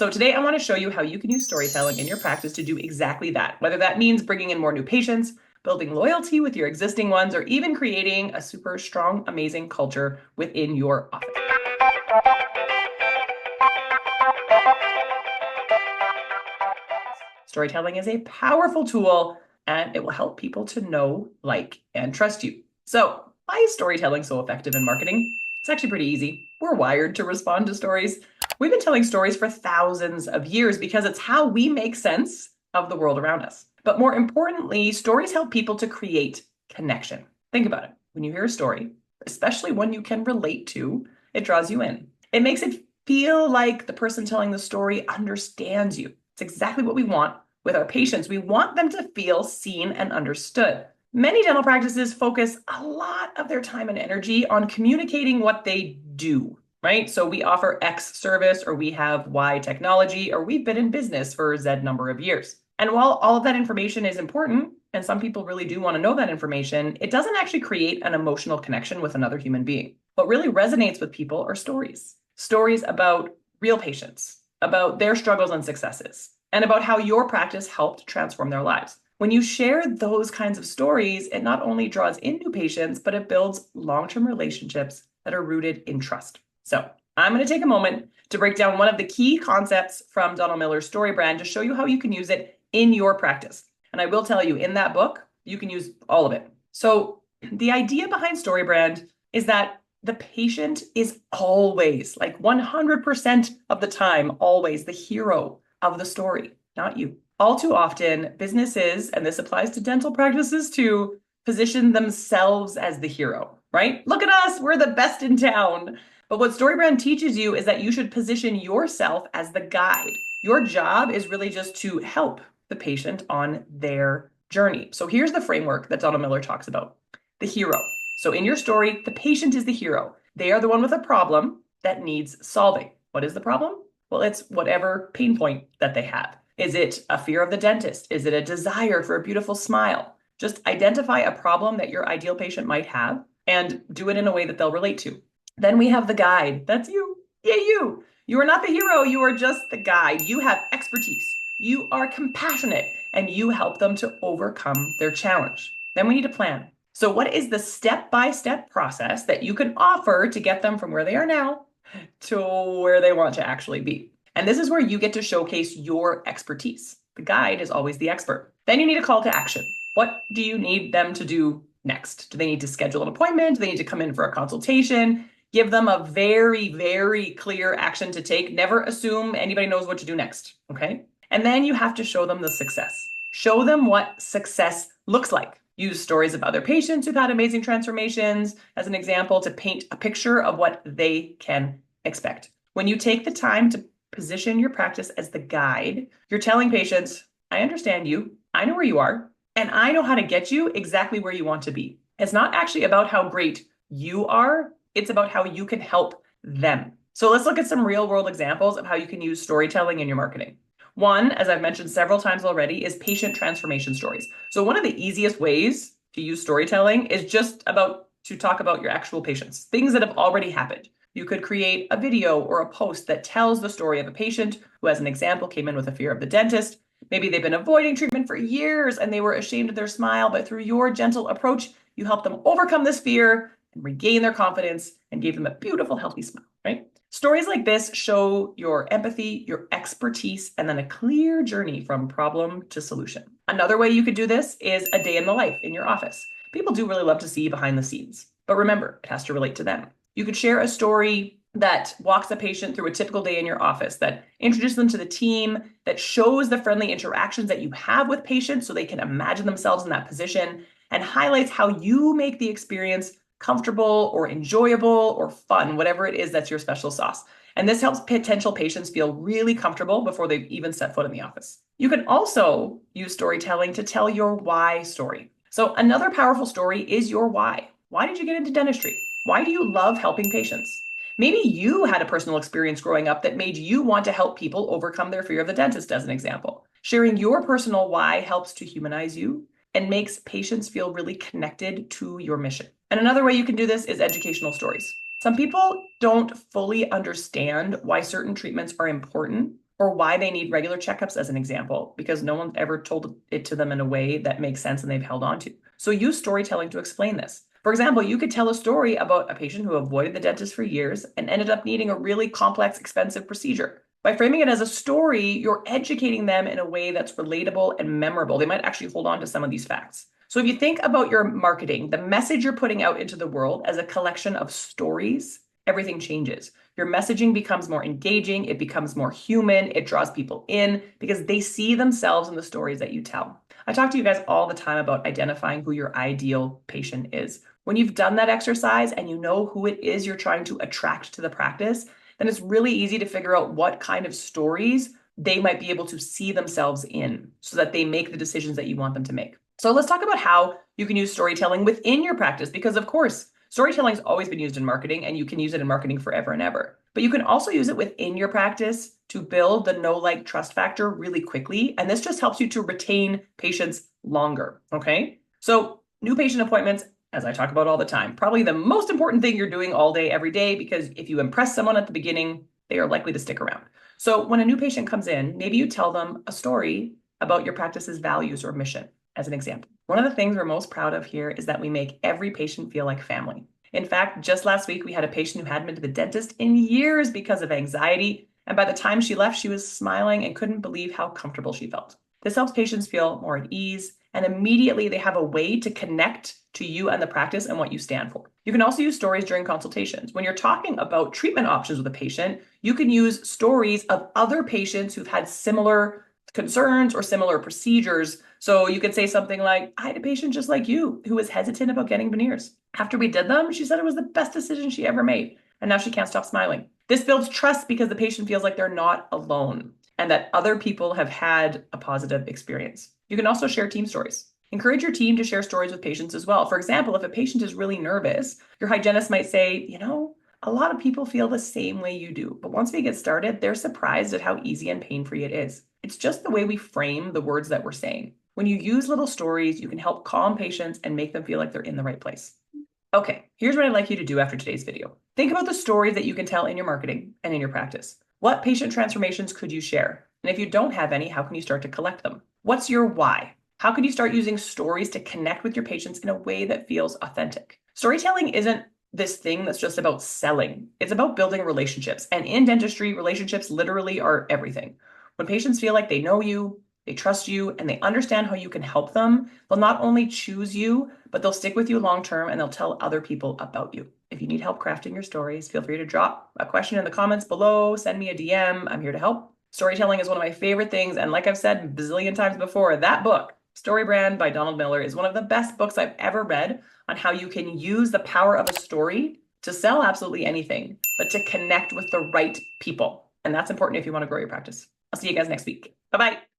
So today I want to show you how you can use storytelling in your practice to do exactly that, whether that means bringing in more new patients, building loyalty with your existing ones, or even creating a super strong, amazing culture within your office. Storytelling is a powerful tool and it will help people to know, like, and trust you. So why is storytelling so effective in marketing? It's actually pretty easy. We're wired to respond to stories. We've been telling stories for thousands of years because it's how we make sense of the world around us. But more importantly, stories help people to create connection. Think about it. When you hear a story, especially one you can relate to, it draws you in. It makes it feel like the person telling the story understands you. It's exactly what we want with our patients. We want them to feel seen and understood. Many dental practices focus a lot of their time and energy on communicating what they do, right? So we offer X service, or we have Y technology, or we've been in business for Z number of years. And while all of that information is important, and some people really do want to know that information, it doesn't actually create an emotional connection with another human being. What really resonates with people are stories. Stories about real patients, about their struggles and successes, and about how your practice helped transform their lives. When you share those kinds of stories, it not only draws in new patients, but it builds long-term relationships that are rooted in trust. So I'm going to take a moment to break down one of the key concepts from Donald Miller's Story Brand to show you how you can use it in your practice. And I will tell you, in that book, you can use all of it. So the idea behind Story Brand is that the patient is always, like 100% of the time, always the hero of the story, not you. All too often, businesses, and this applies to dental practices too, position themselves as the hero, right? Look at us, we're the best in town. But what StoryBrand teaches you is that you should position yourself as the guide. Your job is really just to help the patient on their journey. So here's the framework that Donald Miller talks about. The hero. So in your story, the patient is the hero. They are the one with a problem that needs solving. What is the problem? Well, it's whatever pain point that they have. Is it a fear of the dentist? Is it a desire for a beautiful smile? Just identify a problem that your ideal patient might have and do it in a way that they'll relate to. Then we have the guide. That's you. Yeah, you. You are not the hero. You are just the guide. You have expertise. You are compassionate, and you help them to overcome their challenge. Then we need a plan. So what is the step-by-step process that you can offer to get them from where they are now to where they want to actually be? And this is where you get to showcase your expertise. The guide is always the expert. Then you need a call to action. What do you need them to do next? Do they need to schedule an appointment? Do they need to come in for a consultation? Give them a very, very clear action to take. Never assume anybody knows what to do next, okay? And then you have to show them the success. Show them what success looks like. Use stories of other patients who've had amazing transformations as an example to paint a picture of what they can expect. When you take the time to position your practice as the guide, you're telling patients, I understand you, I know where you are, and I know how to get you exactly where you want to be. It's not actually about how great you are, it's about how you can help them. So let's look at some real world examples of how you can use storytelling in your marketing. One, as I've mentioned several times already, is patient transformation stories. So one of the easiest ways to use storytelling is just to talk about your actual patients, things that have already happened. You could create a video or a post that tells the story of a patient who, as an example, came in with a fear of the dentist. Maybe they've been avoiding treatment for years and they were ashamed of their smile, but through your gentle approach, you help them overcome this fear and regain their confidence and gave them a beautiful, healthy smile, right? Stories like this show your empathy, your expertise, and then a clear journey from problem to solution. Another way you could do this is a day in the life in your office. People do really love to see behind the scenes, but remember, it has to relate to them. You could share a story that walks a patient through a typical day in your office, that introduces them to the team, that shows the friendly interactions that you have with patients so they can imagine themselves in that position, and highlights how you make the experience comfortable or enjoyable or fun, whatever it is that's your special sauce. And this helps potential patients feel really comfortable before they've even set foot in the office. You can also use storytelling to tell your why story. So another powerful story is your why. Why did you get into dentistry? Why do you love helping patients? Maybe you had a personal experience growing up that made you want to help people overcome their fear of the dentist, as an example. Sharing your personal why helps to humanize you and makes patients feel really connected to your mission. And another way you can do this is educational stories. Some people don't fully understand why certain treatments are important or why they need regular checkups as an example, because no one's ever told it to them in a way that makes sense and they've held on to. So use storytelling to explain this. For example, you could tell a story about a patient who avoided the dentist for years and ended up needing a really complex, expensive procedure. By framing it as a story, you're educating them in a way that's relatable and memorable. They might actually hold on to some of these facts. So if you think about your marketing, the message you're putting out into the world as a collection of stories, everything changes. Your messaging becomes more engaging, it becomes more human, it draws people in because they see themselves in the stories that you tell. I talk to you guys all the time about identifying who your ideal patient is. When you've done that exercise and you know who it is you're trying to attract to the practice, then it's really easy to figure out what kind of stories they might be able to see themselves in so that they make the decisions that you want them to make. So let's talk about how you can use storytelling within your practice, because of course, storytelling has always been used in marketing and you can use it in marketing forever and ever. But you can also use it within your practice to build the know, like, trust factor really quickly. And this just helps you to retain patients longer, okay? So new patient appointments, as I talk about all the time, probably the most important thing you're doing all day, every day, because if you impress someone at the beginning, they are likely to stick around. So when a new patient comes in, maybe you tell them a story about your practice's values or mission, as an example. One of the things we're most proud of here is that we make every patient feel like family. In fact, just last week, we had a patient who hadn't been to the dentist in years because of anxiety. And by the time she left, she was smiling and couldn't believe how comfortable she felt. This helps patients feel more at ease, and immediately they have a way to connect to you and the practice and what you stand for. You can also use stories during consultations. When you're talking about treatment options with a patient, you can use stories of other patients who've had similar concerns or similar procedures. So you could say something like, I had a patient just like you who was hesitant about getting veneers. After we did them, she said it was the best decision she ever made. And now she can't stop smiling. This builds trust because the patient feels like they're not alone and that other people have had a positive experience. You can also share team stories. Encourage your team to share stories with patients as well. For example, if a patient is really nervous, your hygienist might say, a lot of people feel the same way you do, but once we get started, they're surprised at how easy and pain-free it is. It's just the way we frame the words that we're saying. When you use little stories, you can help calm patients and make them feel like they're in the right place. Okay, here's what I'd like you to do after today's video. Think about the stories that you can tell in your marketing and in your practice. What patient transformations could you share? And if you don't have any, how can you start to collect them? What's your why? How can you start using stories to connect with your patients in a way that feels authentic? Storytelling isn't this thing that's just about selling. It's about building relationships. And in dentistry, relationships literally are everything. When patients feel like they know you, they trust you, and they understand how you can help them, they'll not only choose you, but they'll stick with you long term and they'll tell other people about you. If you need help crafting your stories, feel free to drop a question in the comments below, send me a DM. I'm here to help. Storytelling is one of my favorite things. And like I've said a bazillion times before, that book, StoryBrand by Donald Miller, is one of the best books I've ever read on how you can use the power of a story to sell absolutely anything, but to connect with the right people. And that's important if you want to grow your practice. I'll see you guys next week. Bye-bye.